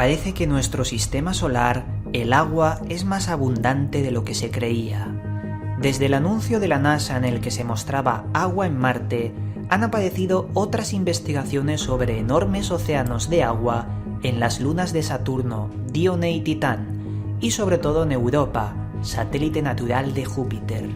Parece que en nuestro sistema solar el agua es más abundante de lo que se creía. Desde el anuncio de la NASA en el que se mostraba agua en Marte, han aparecido otras investigaciones sobre enormes océanos de agua en las lunas de Saturno, Dione y Titán, y sobre todo en Europa, satélite natural de Júpiter.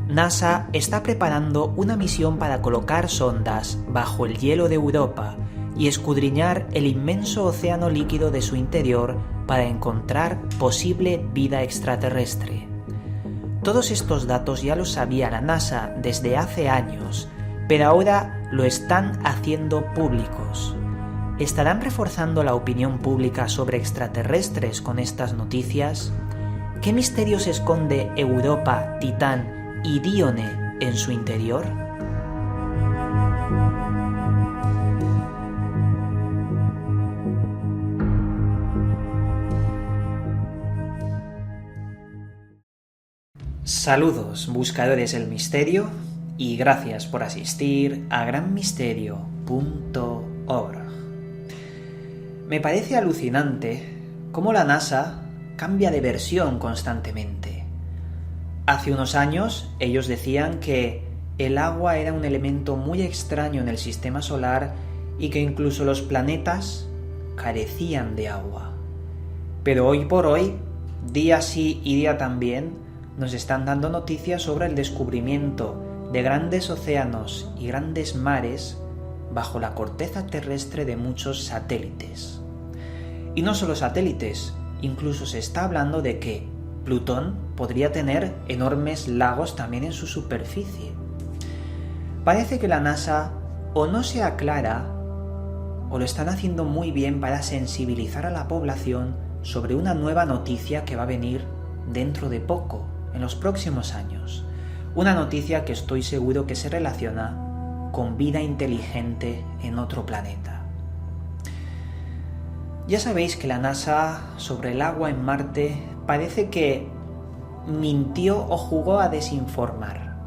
NASA está preparando una misión para colocar sondas bajo el hielo de Europa y escudriñar el inmenso océano líquido de su interior para encontrar posible vida extraterrestre. Todos estos datos ya los sabía la NASA desde hace años, pero ahora lo están haciendo públicos. ¿Estarán reforzando la opinión pública sobre extraterrestres con estas noticias? ¿Qué misterios esconde Europa, Titán y Dione en su interior? Saludos, buscadores del misterio, y gracias por asistir a granmisterio.org. Me parece alucinante cómo la NASA cambia de versión constantemente. Hace unos años ellos decían que el agua era un elemento muy extraño en el sistema solar y que incluso los planetas carecían de agua. Pero hoy por hoy, día sí y día también, nos están dando noticias sobre el descubrimiento de grandes océanos y grandes mares bajo la corteza terrestre de muchos satélites. Y no solo satélites, incluso se está hablando de que Plutón podría tener enormes lagos también en su superficie. Parece que la NASA o no se aclara o lo están haciendo muy bien para sensibilizar a la población sobre una nueva noticia que va a venir dentro de poco, en los próximos años. Una noticia que estoy seguro que se relaciona con vida inteligente en otro planeta. Ya sabéis que la NASA sobre el agua en Marte parece que mintió o jugó a desinformar.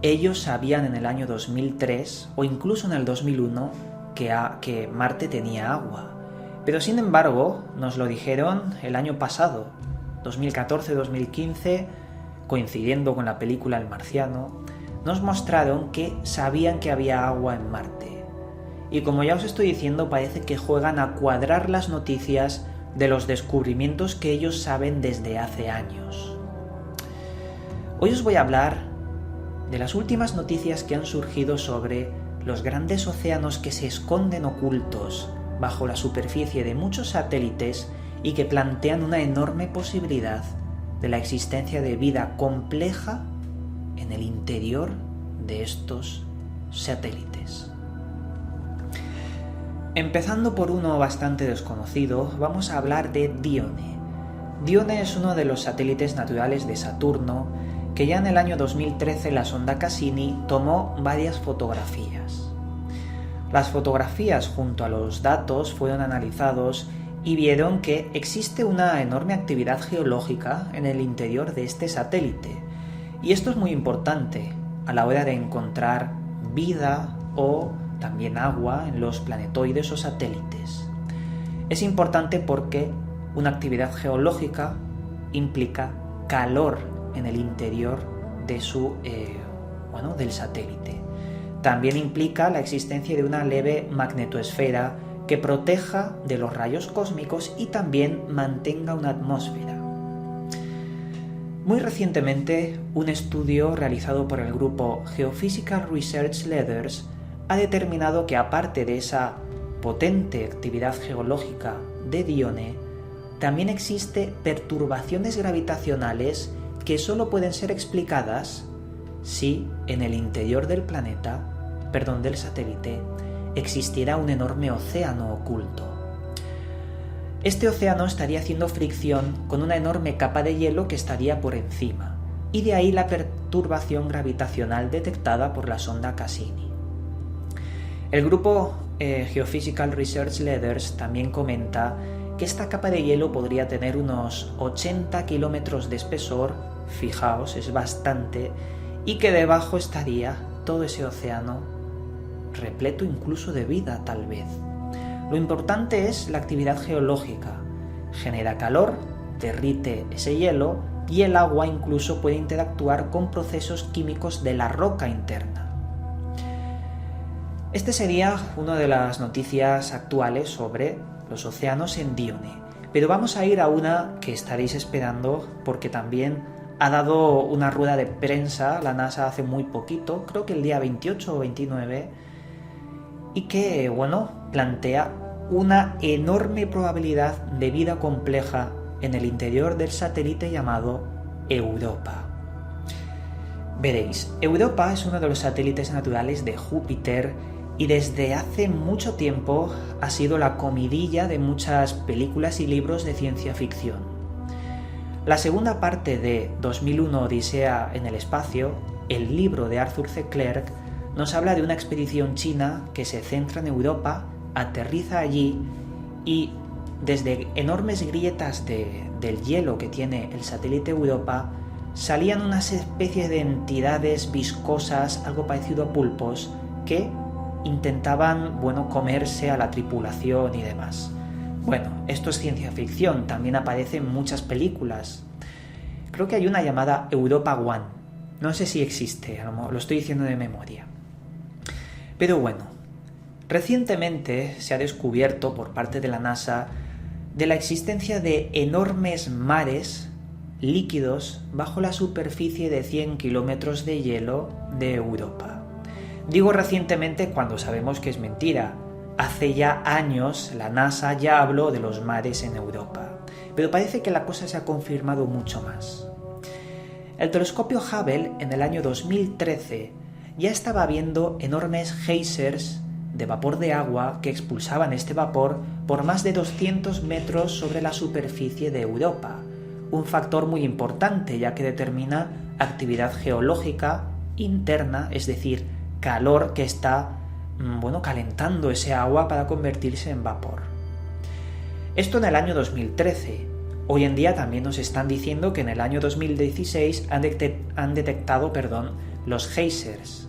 Ellos sabían en el año 2003 o incluso en el 2001 que Marte tenía agua. Pero sin embargo nos lo dijeron el año pasado, 2014-2015, coincidiendo con la película El Marciano, nos mostraron que sabían que había agua en Marte. Y como ya os estoy diciendo, parece que juegan a cuadrar las noticias de los descubrimientos que ellos saben desde hace años. Hoy os voy a hablar de las últimas noticias que han surgido sobre los grandes océanos que se esconden ocultos bajo la superficie de muchos satélites y que plantean una enorme posibilidad de la existencia de vida compleja en el interior de estos satélites. Empezando por uno bastante desconocido, vamos a hablar de Dione. Dione es uno de los satélites naturales de Saturno que ya en el año 2013 la sonda Cassini tomó varias fotografías. Las fotografías junto a los datos fueron analizados y vieron que existe una enorme actividad geológica en el interior de este satélite. Y esto es muy importante a la hora de encontrar vida o también agua en los planetoides o satélites. Es importante porque una actividad geológica implica calor en el interior de del satélite. También implica la existencia de una leve magnetosfera que proteja de los rayos cósmicos y también mantenga una atmósfera. Muy recientemente, un estudio realizado por el grupo Geophysical Research Leaders ha determinado que aparte de esa potente actividad geológica de Dione, también existe perturbaciones gravitacionales que solo pueden ser explicadas si en el interior del del satélite, existiera un enorme océano oculto. Este océano estaría haciendo fricción con una enorme capa de hielo que estaría por encima, y de ahí la perturbación gravitacional detectada por la sonda Cassini. El grupo Geophysical Research Leaders también comenta que esta capa de hielo podría tener unos 80 kilómetros de espesor, fijaos, es bastante, y que debajo estaría todo ese océano repleto incluso de vida, tal vez. Lo importante es la actividad geológica. Genera calor, derrite ese hielo y el agua incluso puede interactuar con procesos químicos de la roca interna. Este sería una de las noticias actuales sobre los océanos en Dione. Pero vamos a ir a una que estaréis esperando porque también ha dado una rueda de prensa la NASA hace muy poquito, creo que el día 28 o 29, y que, plantea una enorme probabilidad de vida compleja en el interior del satélite llamado Europa. Veréis, Europa es uno de los satélites naturales de Júpiter y desde hace mucho tiempo ha sido la comidilla de muchas películas y libros de ciencia ficción. La segunda parte de 2001 Odisea en el espacio, el libro de Arthur C. Clarke, nos habla de una expedición china que se centra en Europa, aterriza allí y desde enormes grietas del hielo que tiene el satélite Europa salían unas especies de entidades viscosas, algo parecido a pulpos, que intentaban, comerse a la tripulación y demás. Esto es ciencia ficción, también aparece en muchas películas. Creo que hay una llamada Europa One. No sé si existe, lo estoy diciendo de memoria. Pero recientemente se ha descubierto por parte de la NASA de la existencia de enormes mares líquidos bajo la superficie de 100 kilómetros de hielo de Europa. Digo recientemente cuando sabemos que es mentira. Hace ya años la NASA ya habló de los mares en Europa, pero parece que la cosa se ha confirmado mucho más. El telescopio Hubble en el año 2013 ya estaba viendo enormes geysers de vapor de agua que expulsaban este vapor por más de 200 metros sobre la superficie de Europa, un factor muy importante ya que determina actividad geológica interna, es decir, calor que está calentando ese agua para convertirse en vapor. Esto en el año 2013. Hoy en día también nos están diciendo que en el año 2016 han detectado los geysers.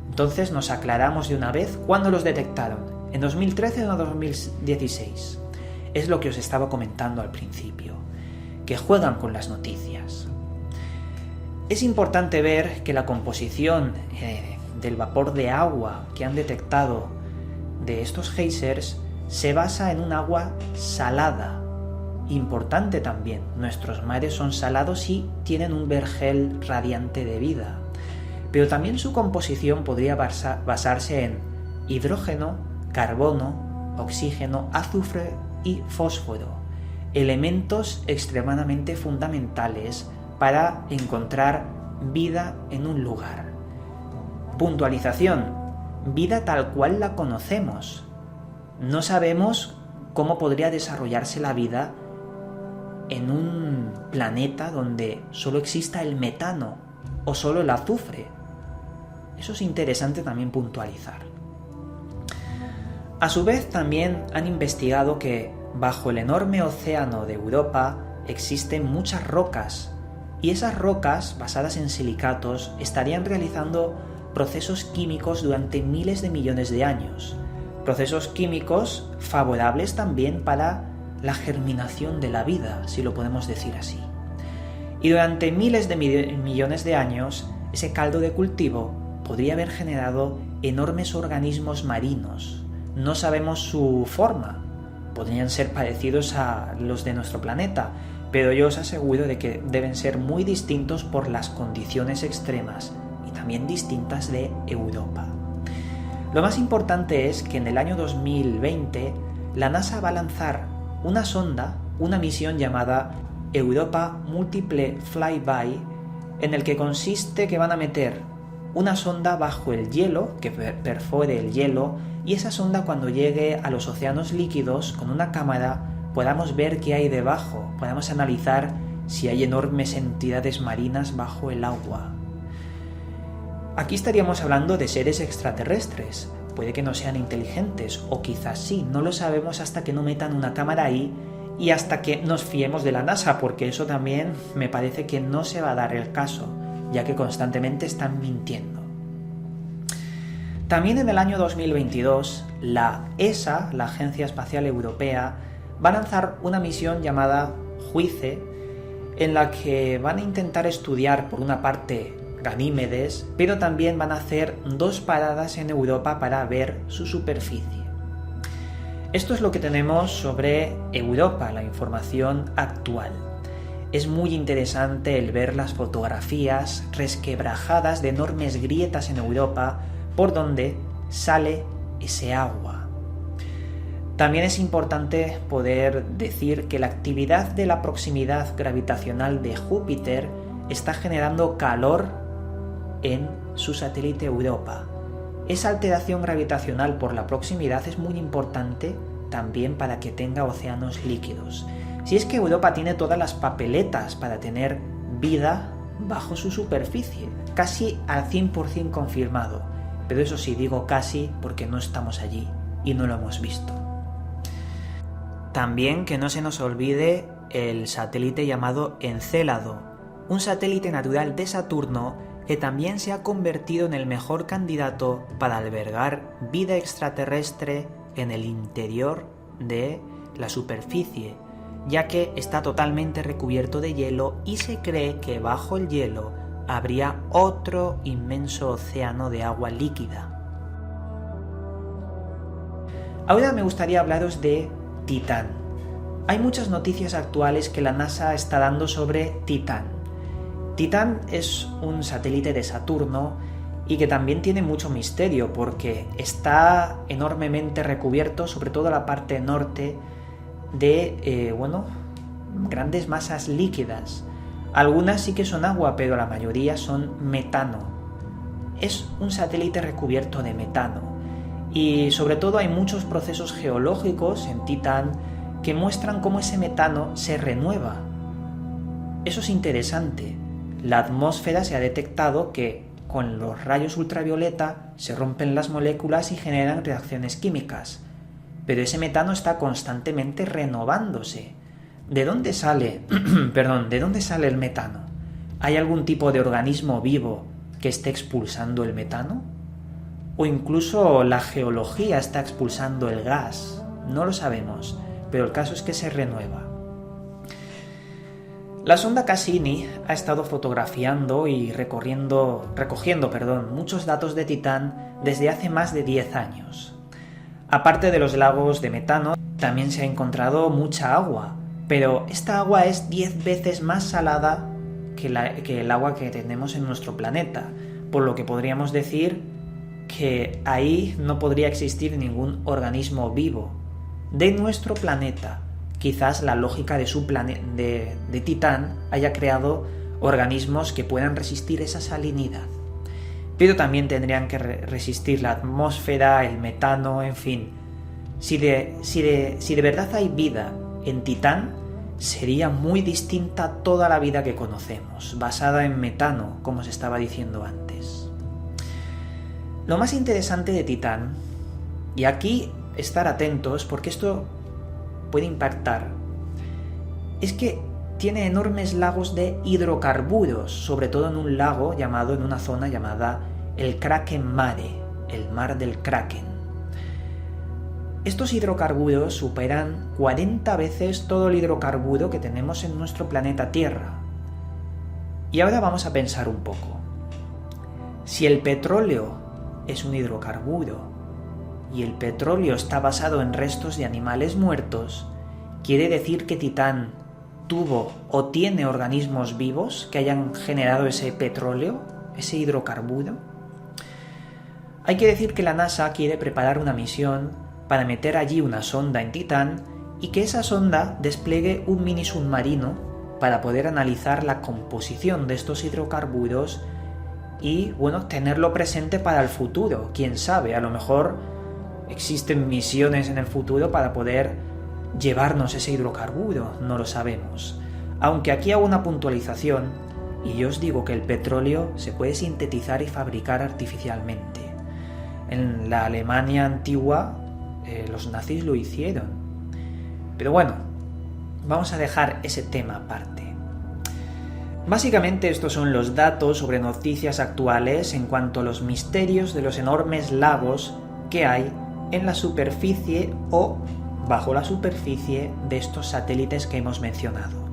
Entonces nos aclaramos de una vez cuándo los detectaron, en 2013 o en 2016. Es lo que os estaba comentando al principio, que juegan con las noticias. Es importante ver que la composición del vapor de agua que han detectado de estos geysers se basa en un agua salada. Importante también, nuestros mares son salados y tienen un vergel radiante de vida. Pero también su composición podría basarse en hidrógeno, carbono, oxígeno, azufre y fósforo, elementos extremadamente fundamentales para encontrar vida en un lugar. Puntualización: vida tal cual la conocemos. No sabemos cómo podría desarrollarse la vida en un planeta donde solo exista el metano o solo el azufre. Eso es interesante también puntualizar. A su vez también han investigado que bajo el enorme océano de Europa existen muchas rocas y esas rocas basadas en silicatos estarían realizando procesos químicos durante miles de millones de años, procesos químicos favorables también para la germinación de la vida, si lo podemos decir así. Y durante miles de millones de años, ese caldo de cultivo podría haber generado enormes organismos marinos. No sabemos su forma, podrían ser parecidos a los de nuestro planeta, pero yo os aseguro de que deben ser muy distintos por las condiciones extremas también distintas de Europa. Lo más importante es que en el año 2020 la NASA va a lanzar una misión llamada Europa Multiple Flyby, en el que consiste que van a meter una sonda bajo el hielo, que perfore el hielo, y esa sonda cuando llegue a los océanos líquidos, con una cámara, podamos ver qué hay debajo, podamos analizar si hay enormes entidades marinas bajo el agua. Aquí estaríamos hablando de seres extraterrestres. Puede que no sean inteligentes, o quizás sí, no lo sabemos hasta que no metan una cámara ahí y hasta que nos fiemos de la NASA, porque eso también me parece que no se va a dar el caso, ya que constantemente están mintiendo. También en el año 2022, la ESA, la Agencia Espacial Europea, va a lanzar una misión llamada JUICE, en la que van a intentar estudiar, por una parte, Ganímedes, pero también van a hacer 2 paradas en Europa para ver su superficie. Esto es lo que tenemos sobre Europa, la información actual. Es muy interesante el ver las fotografías resquebrajadas de enormes grietas en Europa por donde sale ese agua. También es importante poder decir que la actividad de la proximidad gravitacional de Júpiter está generando calor en su satélite Europa. Esa alteración gravitacional por la proximidad es muy importante también para que tenga océanos líquidos. Si es que Europa tiene todas las papeletas para tener vida bajo su superficie, casi al 100% confirmado. Pero eso sí, digo casi porque no estamos allí y no lo hemos visto. También que no se nos olvide el satélite llamado Encélado, un satélite natural de Saturno que también se ha convertido en el mejor candidato para albergar vida extraterrestre en el interior de la superficie, ya que está totalmente recubierto de hielo y se cree que bajo el hielo habría otro inmenso océano de agua líquida. Ahora me gustaría hablaros de Titán. Hay muchas noticias actuales que la NASA está dando sobre Titán. Titán es un satélite de Saturno y que también tiene mucho misterio porque está enormemente recubierto, sobre todo la parte norte, de grandes masas líquidas. Algunas sí que son agua, pero la mayoría son metano. Es un satélite recubierto de metano. Y sobre todo hay muchos procesos geológicos en Titán que muestran cómo ese metano se renueva. Eso es interesante. La atmósfera se ha detectado que con los rayos ultravioleta se rompen las moléculas y generan reacciones químicas. Pero ese metano está constantemente renovándose. ¿De dónde sale? ¿De dónde sale el metano? ¿Hay algún tipo de organismo vivo que esté expulsando el metano? ¿O incluso la geología está expulsando el gas? No lo sabemos, pero el caso es que se renueva. La sonda Cassini ha estado fotografiando y recogiendo muchos datos de Titán desde hace más de 10 años. Aparte de los lagos de metano, también se ha encontrado mucha agua, pero esta agua es 10 veces más salada que el agua que tenemos en nuestro planeta, por lo que podríamos decir que ahí no podría existir ningún organismo vivo de nuestro planeta. Quizás la lógica de Titán haya creado organismos que puedan resistir esa salinidad. Pero también tendrían que resistir la atmósfera, el metano, en fin. Si de verdad hay vida en Titán, sería muy distinta a toda la vida que conocemos, basada en metano, como se estaba diciendo antes. Lo más interesante de Titán, y aquí estar atentos porque esto puede impactar, es que tiene enormes lagos de hidrocarburos, sobre todo en una zona llamada el Kraken Mare, el mar del Kraken. Estos hidrocarburos superan 40 veces todo el hidrocarburo que tenemos en nuestro planeta Tierra. Y ahora vamos a pensar un poco. Si el petróleo es un hidrocarburo y el petróleo está basado en restos de animales muertos, quiere decir que Titán tuvo o tiene organismos vivos que hayan generado ese petróleo, ese hidrocarburo. Hay que decir que la NASA quiere preparar una misión para meter allí una sonda en Titán y que esa sonda despliegue un mini submarino para poder analizar la composición de estos hidrocarburos y, tenerlo presente para el futuro. Quién sabe, a lo mejor existen misiones en el futuro para poder llevarnos ese hidrocarburo, no lo sabemos. Aunque aquí hago una puntualización, y yo os digo que el petróleo se puede sintetizar y fabricar artificialmente. En la Alemania antigua, los nazis lo hicieron. Pero vamos a dejar ese tema aparte. Básicamente estos son los datos sobre noticias actuales en cuanto a los misterios de los enormes lagos que hay en la superficie o bajo la superficie de estos satélites que hemos mencionado.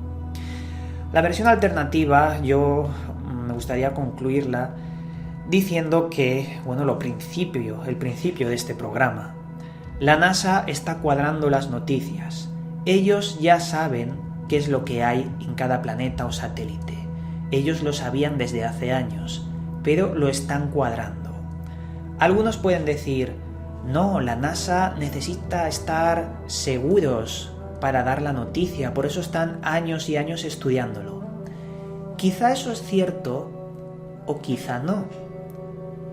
La versión alternativa yo me gustaría concluirla diciendo que, el principio de este programa. La NASA está cuadrando las noticias. Ellos ya saben qué es lo que hay en cada planeta o satélite. Ellos lo sabían desde hace años, pero lo están cuadrando. Algunos pueden decir, no, la NASA necesita estar seguros para dar la noticia, por eso están años y años estudiándolo. Quizá eso es cierto o quizá no,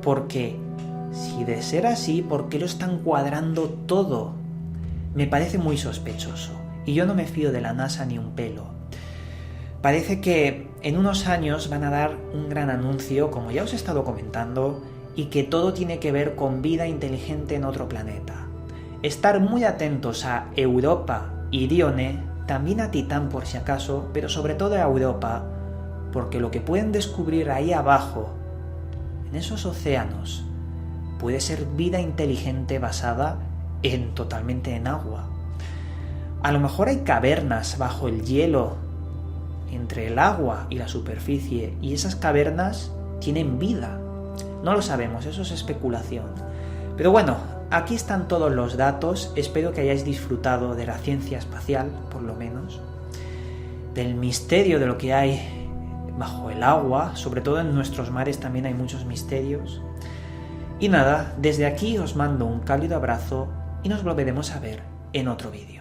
porque si de ser así, ¿por qué lo están cuadrando todo? Me parece muy sospechoso y yo no me fío de la NASA ni un pelo. Parece que en unos años van a dar un gran anuncio, como ya os he estado comentando, y que todo tiene que ver con vida inteligente en otro planeta. Estar muy atentos a Europa y Dione, también a Titán por si acaso, pero sobre todo a Europa, porque lo que pueden descubrir ahí abajo, en esos océanos, puede ser vida inteligente basada totalmente en agua. A lo mejor hay cavernas bajo el hielo, entre el agua y la superficie, y esas cavernas tienen vida. No lo sabemos, eso es especulación. Pero bueno, aquí están todos los datos, espero que hayáis disfrutado de la ciencia espacial, por lo menos, del misterio de lo que hay bajo el agua, sobre todo en nuestros mares también hay muchos misterios. Y nada, desde aquí os mando un cálido abrazo y nos volveremos a ver en otro vídeo.